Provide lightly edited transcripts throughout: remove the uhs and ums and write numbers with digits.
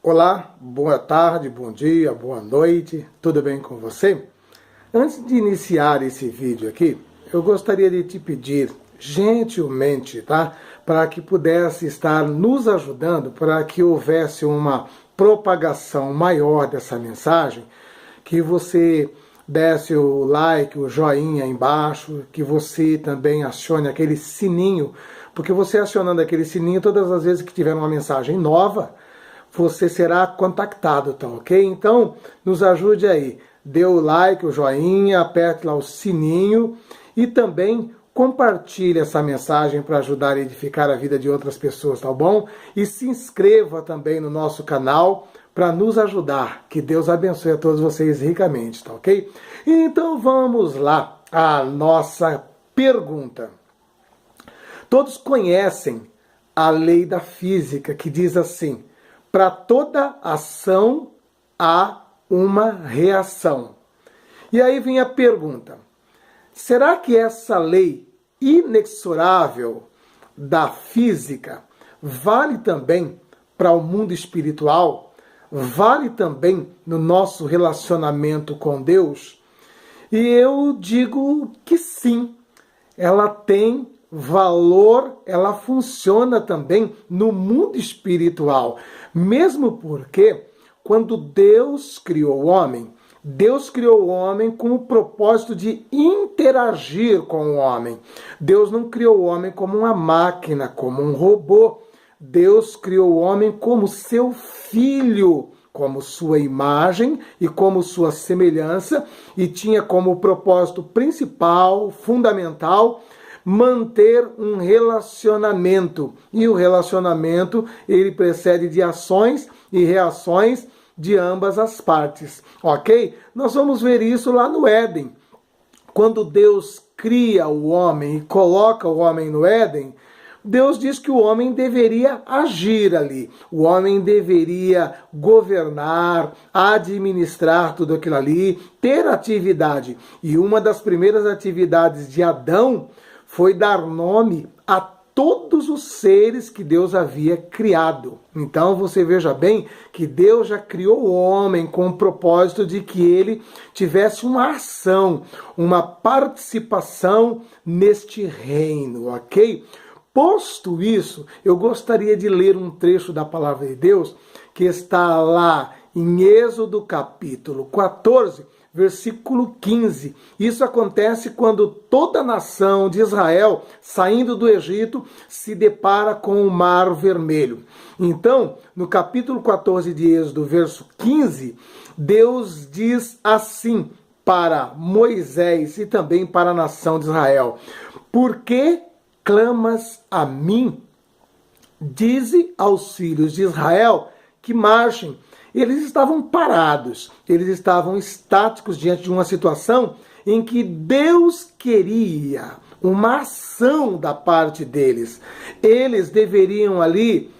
Olá, boa tarde, bom dia, boa noite, tudo bem com você? Antes de iniciar esse vídeo aqui, eu gostaria de te pedir gentilmente, tá? Para que pudesse estar nos ajudando, para que houvesse uma propagação maior dessa mensagem, que você desse o like, o joinha aí embaixo, que você também acione aquele sininho, porque você acionando aquele sininho, todas as vezes que tiver uma mensagem nova, você será contactado, tá ok? Então, nos ajude aí. Dê o like, o joinha, aperte lá o sininho e também compartilhe essa mensagem para ajudar a edificar a vida de outras pessoas, tá bom? E se inscreva também no nosso canal para nos ajudar. Que Deus abençoe a todos vocês ricamente, tá ok? Então vamos lá à nossa pergunta. Todos conhecem a lei da física que diz assim: para toda ação há uma reação. E aí vem a pergunta: será que essa lei inexorável da física vale também para o mundo espiritual? Vale também no nosso relacionamento com Deus? E eu digo que sim, ela tem valor, ela funciona também no mundo espiritual. Mesmo porque, quando Deus criou o homem com o propósito de interagir com o homem. Deus não criou o homem como uma máquina, como um robô. Deus criou o homem como seu filho, como sua imagem e como sua semelhança, e tinha como propósito principal, fundamental, manter um relacionamento. E o relacionamento, ele precede de ações e reações de ambas as partes, ok? Nós vamos ver isso lá no Éden. Quando Deus cria o homem e coloca o homem no Éden, Deus diz que o homem deveria agir ali. O homem deveria governar, administrar tudo aquilo ali, ter atividade. E uma das primeiras atividades de Adão foi dar nome a todos os seres que Deus havia criado. Então você veja bem que Deus já criou o homem com o propósito de que ele tivesse uma ação, uma participação neste reino, ok? Posto isso, eu gostaria de ler um trecho da palavra de Deus que está lá em Êxodo capítulo 14, versículo 15. Isso acontece quando toda a nação de Israel, saindo do Egito, se depara com o Mar Vermelho. Então, no capítulo 14 de Êxodo, verso 15, Deus diz assim para Moisés e também para a nação de Israel: por que clamas a mim? Dize aos filhos de Israel que marchem. Eles estavam parados, eles estavam estáticos diante de uma situação em que Deus queria uma ação da parte deles. Eles deveriam ali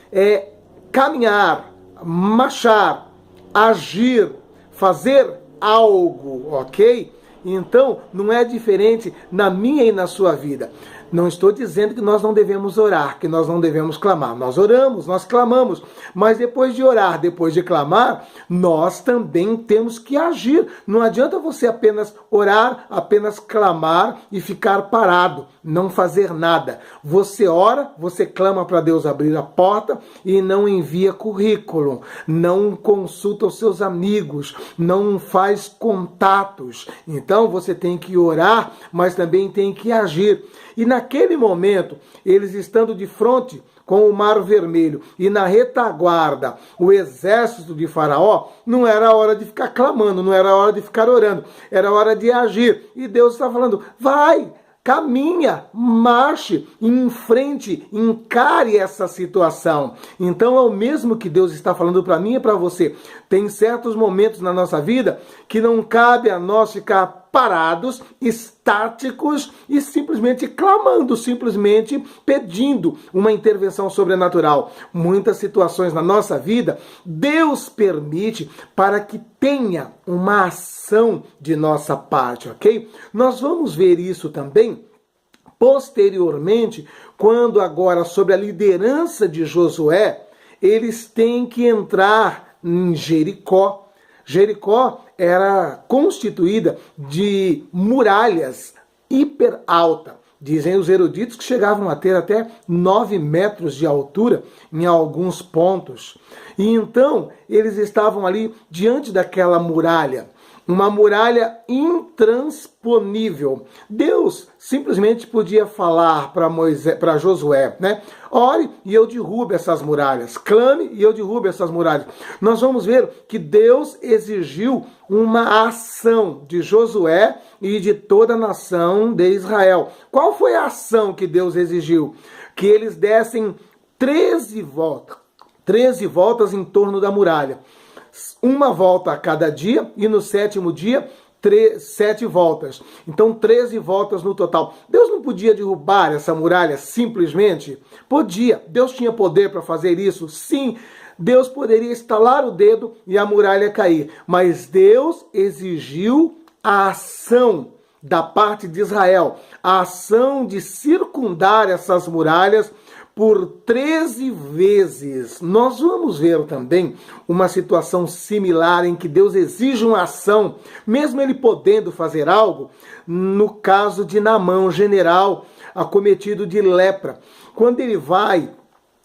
caminhar, marchar, agir, fazer algo, ok? Então, não é diferente na minha e na sua vida. Não estou dizendo que nós não devemos orar, que nós não devemos clamar. Nós oramos, nós clamamos, mas depois de orar, depois de clamar, nós também temos que agir. Não adianta você apenas orar, apenas clamar e ficar parado, não fazer nada. Você ora, você clama para Deus abrir a porta e não envia currículo, não consulta os seus amigos, não faz contatos. Então você tem que orar, mas também tem que agir. E naquele momento, eles estando de frente com o Mar Vermelho e na retaguarda o exército de Faraó, não era hora de ficar clamando, não era hora de ficar orando, era hora de agir. E Deus está falando: vai, caminha, marche, em frente, encare essa situação. Então é o mesmo que Deus está falando para mim e para você. Tem certos momentos na nossa vida que não cabe a nós ficar parados, estáticos e simplesmente clamando, simplesmente pedindo uma intervenção sobrenatural. Muitas situações na nossa vida, Deus permite para que tenha uma ação de nossa parte, ok? Nós vamos ver isso também posteriormente, quando agora, sob a liderança de Josué, eles têm que entrar em Jericó. Jericó era constituída de muralhas hiper altas. Dizem os eruditos que chegavam a ter até 9 metros de altura em alguns pontos. E então eles estavam ali diante daquela muralha. Uma muralha intransponível. Deus simplesmente podia falar para Josué, né? Ore e eu derrubo essas muralhas. Clame e eu derrubo essas muralhas. Nós vamos ver que Deus exigiu uma ação de Josué e de toda a nação de Israel. Qual foi a ação que Deus exigiu? Que eles dessem 13 voltas em torno da muralha. Uma volta a cada dia e no 7º dia 7 voltas. Então 13 voltas no total. Deus não podia derrubar essa muralha simplesmente? Podia. Deus tinha poder para fazer isso? Sim. Deus poderia estalar o dedo e a muralha cair. Mas Deus exigiu a ação da parte de Israel. A ação de circundar essas muralhas por 13 vezes. Nós vamos ver também uma situação similar em que Deus exige uma ação, mesmo ele podendo fazer algo, no caso de Naamã, um general acometido de lepra. Quando ele vai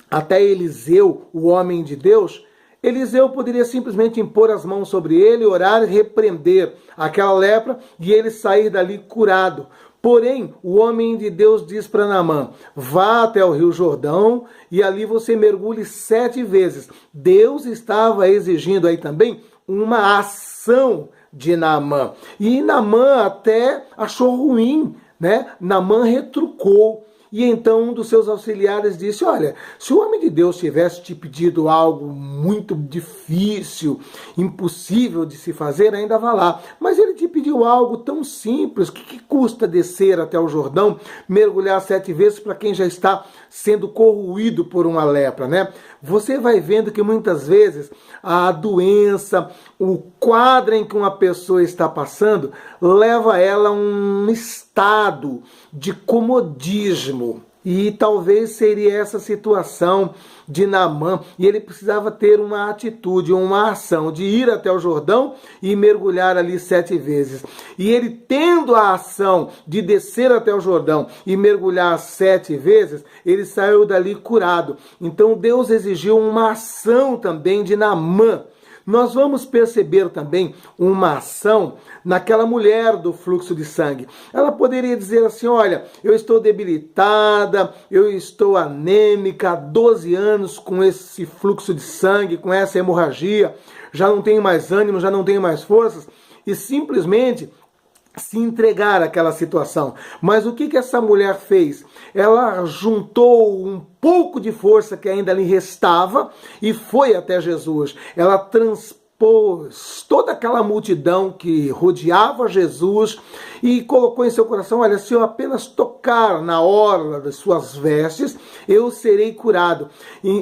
até Eliseu, o homem de Deus, Eliseu poderia simplesmente impor as mãos sobre ele, orar e repreender aquela lepra e ele sair dali curado. Porém, o homem de Deus diz para Naamã, vá até o Rio Jordão e ali você mergulhe 7 vezes. Deus estava exigindo aí também uma ação de Naamã. E Naamã até achou ruim, né? Naamã retrucou. E então um dos seus auxiliares disse, olha, se o homem de Deus tivesse te pedido algo muito difícil, impossível de se fazer, ainda vá lá. Mas ele te pediu algo tão simples, que custa descer até o Jordão, mergulhar 7 vezes para quem já está sendo corroído por uma lepra, né? Você vai vendo que muitas vezes a doença, o quadro em que uma pessoa está passando, leva ela a um estado de comodismo. E talvez seria essa situação de Naamã. E ele precisava ter uma atitude, uma ação de ir até o Jordão e mergulhar ali 7 vezes. E ele tendo a ação de descer até o Jordão e mergulhar 7 vezes, ele saiu dali curado. Então Deus exigiu uma ação também de Naamã. Nós vamos perceber também uma ação naquela mulher do fluxo de sangue. Ela poderia dizer assim, olha, eu estou debilitada, eu estou anêmica há 12 anos com esse fluxo de sangue, com essa hemorragia, já não tenho mais ânimo, já não tenho mais forças, e simplesmente se entregar àquela situação. Mas o que essa mulher fez? Ela juntou um pouco de força que ainda lhe restava e foi até Jesus. Ela transpôs toda aquela multidão que rodeava Jesus e colocou em seu coração, olha, se eu apenas tocar na orla das suas vestes, eu serei curado,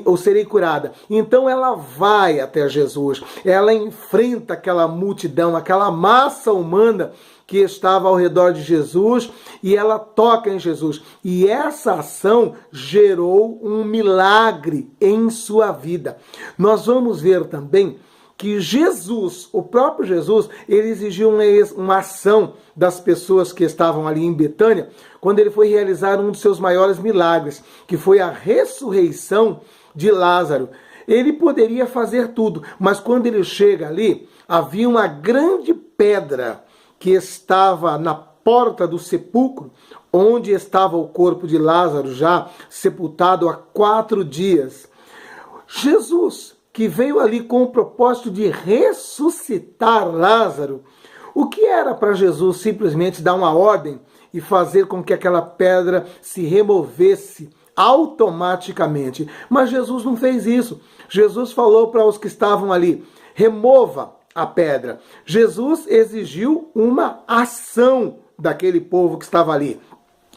ou serei curada. Então ela vai até Jesus, ela enfrenta aquela multidão, aquela massa humana que estava ao redor de Jesus e ela toca em Jesus. E essa ação gerou um milagre em sua vida. Nós vamos ver também que Jesus, o próprio Jesus, ele exigiu uma ação das pessoas que estavam ali em Betânia, quando ele foi realizar um dos seus maiores milagres, que foi a ressurreição de Lázaro. Ele poderia fazer tudo, mas quando ele chega ali, havia uma grande pedra que estava na porta do sepulcro, onde estava o corpo de Lázaro já sepultado há 4 dias. Jesus, que veio ali com o propósito de ressuscitar Lázaro, o que era para Jesus simplesmente dar uma ordem e fazer com que aquela pedra se removesse automaticamente? Mas Jesus não fez isso. Jesus falou para os que estavam ali, remova a pedra. Jesus exigiu uma ação daquele povo que estava ali.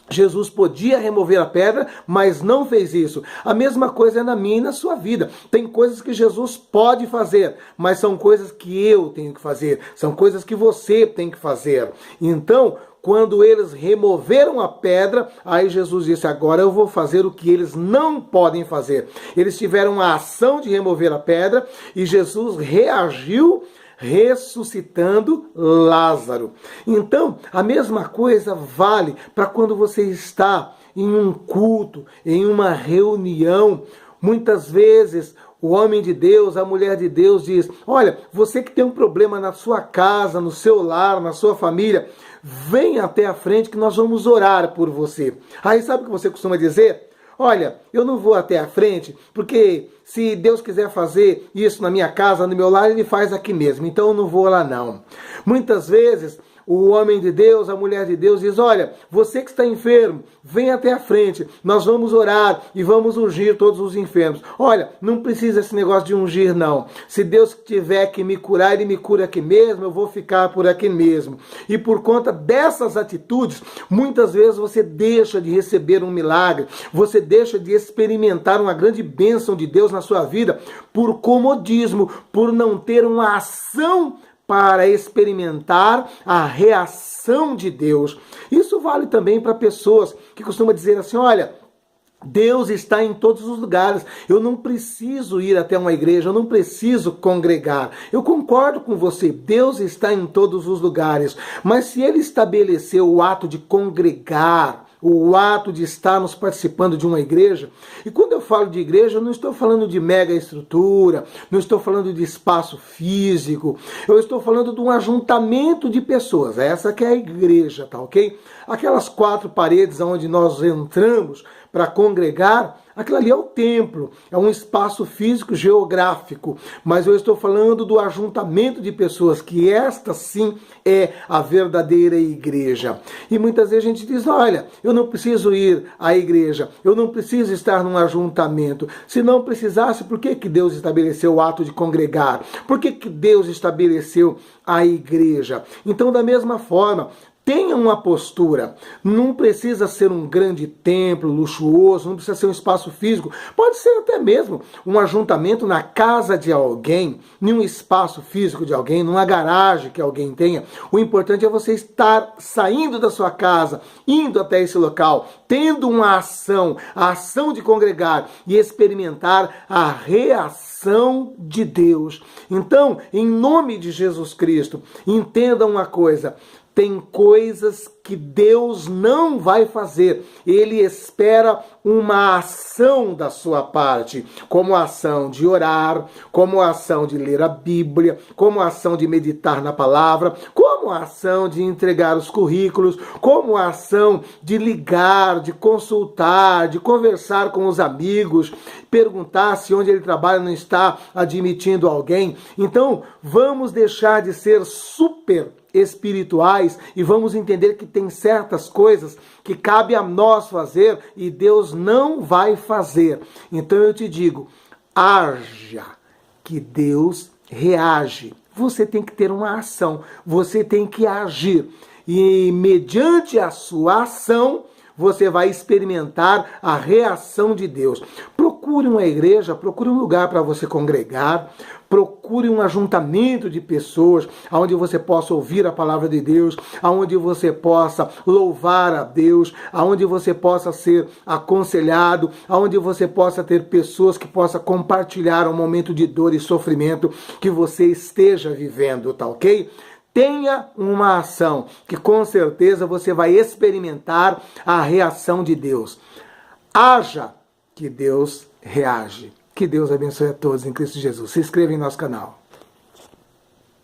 Jesus podia remover a pedra, mas não fez isso. A mesma coisa é na minha e na sua vida. Tem coisas que Jesus pode fazer, mas são coisas que eu tenho que fazer. São coisas que você tem que fazer. Então, quando eles removeram a pedra, aí Jesus disse, agora eu vou fazer o que eles não podem fazer. Eles tiveram a ação de remover a pedra e Jesus reagiu ressuscitando Lázaro. Então, a mesma coisa vale para quando você está em um culto, em uma reunião. Muitas vezes o homem de Deus, a mulher de Deus diz, olha, você que tem um problema na sua casa, no seu lar, na sua família, vem até a frente que nós vamos orar por você. Aí sabe o que você costuma dizer? Olha, eu não vou até a frente, porque se Deus quiser fazer isso na minha casa, no meu lar, Ele faz aqui mesmo, então eu não vou lá não. Muitas vezes o homem de Deus, a mulher de Deus diz, olha, você que está enfermo, vem até a frente, nós vamos orar e vamos ungir todos os enfermos. Olha, não precisa esse negócio de ungir não. Se Deus tiver que me curar, Ele me cura aqui mesmo, eu vou ficar por aqui mesmo. E por conta dessas atitudes, muitas vezes você deixa de receber um milagre, você deixa de experimentar uma grande bênção de Deus na sua vida por comodismo, por não ter uma ação para experimentar a reação de Deus. Isso vale também para pessoas que costumam dizer assim, olha, Deus está em todos os lugares, eu não preciso ir até uma igreja, eu não preciso congregar. Eu concordo com você, Deus está em todos os lugares, mas se Ele estabeleceu o ato de congregar, o ato de estarmos participando de uma igreja, e quando eu falo de igreja, eu não estou falando de mega estrutura, não estou falando de espaço físico, eu estou falando de um ajuntamento de pessoas, essa que é a igreja, tá ok? Aquelas 4 paredes onde nós entramos para congregar, aquilo ali é o templo, é um espaço físico geográfico, mas eu estou falando do ajuntamento de pessoas, que esta sim é a verdadeira igreja. E muitas vezes a gente diz, olha, eu não preciso ir à igreja, eu não preciso estar num ajuntamento. Se não precisasse, por que Deus estabeleceu o ato de congregar? Por que Deus estabeleceu a igreja? Então, da mesma forma, tenha uma postura, não precisa ser um grande templo luxuoso, não precisa ser um espaço físico, pode ser até mesmo um ajuntamento na casa de alguém, em um espaço físico de alguém, numa garagem que alguém tenha. O importante é você estar saindo da sua casa, indo até esse local, tendo uma ação, a ação de congregar e experimentar a reação de Deus. Então, em nome de Jesus Cristo, entenda uma coisa, tem coisas que Deus não vai fazer. Ele espera uma ação da sua parte, como a ação de orar, como a ação de ler a Bíblia, como a ação de meditar na palavra, como a ação de entregar os currículos, como a ação de ligar, de consultar, de conversar com os amigos, perguntar se onde ele trabalha não está admitindo alguém. Então, vamos deixar de ser super espirituais e vamos entender que tem certas coisas que cabe a nós fazer e Deus não vai fazer. Então eu te digo, haja que Deus reage. Você tem que ter uma ação, você tem que agir e mediante a sua ação você vai experimentar a reação de Deus. Procure uma igreja, procure um lugar para você congregar, procure um ajuntamento de pessoas onde você possa ouvir a palavra de Deus, onde você possa louvar a Deus, onde você possa ser aconselhado, onde você possa ter pessoas que possam compartilhar um momento de dor e sofrimento que você esteja vivendo, tá ok? Tenha uma ação que com certeza você vai experimentar a reação de Deus. Haja que Deus reage. Que Deus abençoe a todos em Cristo Jesus. Se inscreva em nosso canal.